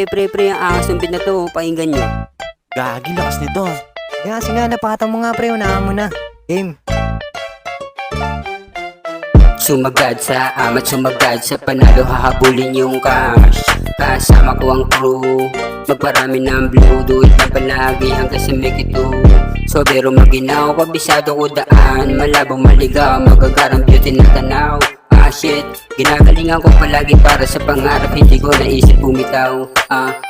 Pre, ang angas ng beat na to, pakinggan nyo. Gagi, lakas nito. Sige nga, napakatang mo nga pre, unahan mo na. Game. Sumagad sa amat, sumagad sa panalo, hahabulin yung cash. Kasama ko ang crew, magparami ng blue, do it lang palagi hanggang sa make it to. Sobero maginaw, kabisado ko daan, malabong maligaw, magagarang beauty na tanaw. Ah shit, ginagalingan ko palagi para sa pangarap, hindi ko naisip bumitaw.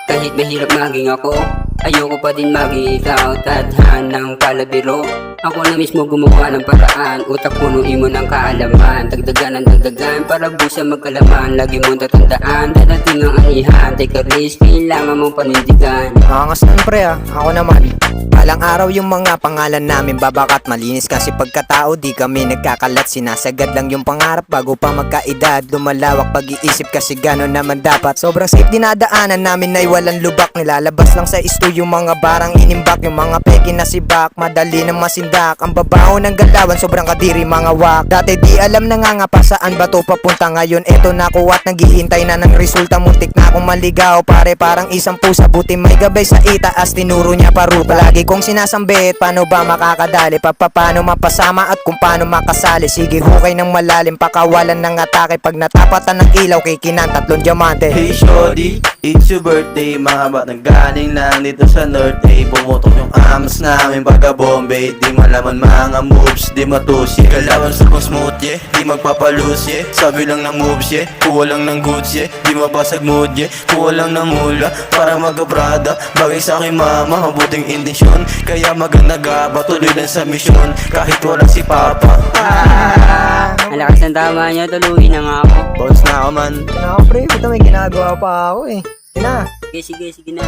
Kahit mahirap maging ako, ayoko pa din maging ikaw. Tadhanang palabiro, ako na mismo gumawa ng paraan. Utak punuin mo ng kaalaman, dagdagan ng dagdagan para busa magkalaman. Lagi mong tatandaan, dadating ang anihan. Take a risk, kailangan mong panindigan. Angas nun pre ako naman. Balang araw yung mga pangalan namin babakat malinis kasi pagkatao di kami nagkakalat. Sinasagad lang yung pangarap bago pa magkaedad. Lumalawak pag-iisip kasi gano'n naman dapat. Sobrang safe dinadaanan namin na walang lubak. Nilalabas lang sa isto yung mga barang inimbak. Yung mga peke na sibak, madali na masindak. Ang babaho ng galawan, sobrang kadiri mga wak. Dati di alam na nga pa saan ba to papunta. Ngayon eto na ko at naghihintay na ng resulta. Muntik na akong maligaw pare, parang isang pusa. Buti may gabay sa itaas, tinuro niya paruta. Lagi kong sinasambit, paano ba makakadali? Paano mapasama at kung paano makasali. Sige hukay ng malalim, pakawalan ng atake. Pag natapatan ng ilaw, kay kinan tatlong diamante. Hey shorty, it's your birthday. Mga batang galing lang dito sa Norte. Pumutok yung amos namin pagka Bombay. Di malaman mga moves, di matusye. Galawan sa kong smooth, yeah, di magpapalus, yeah. Sabi lang ng moves, yeah, kuha lang ng goods, yeah. Di mabasag mood, yeah, kuha lang ng mula para magabrada. Bagay sa aking mama, mabuting intensyon. Kaya maganda gaba, tuloy lang sa misyon. Kahit wala si Papa. Ang lakas ng tama nyo, tuluhin na nga ako. Bounce na ako man. Ano ako pre, puta may ginagawa pa ako eh. Sige na. Sige na.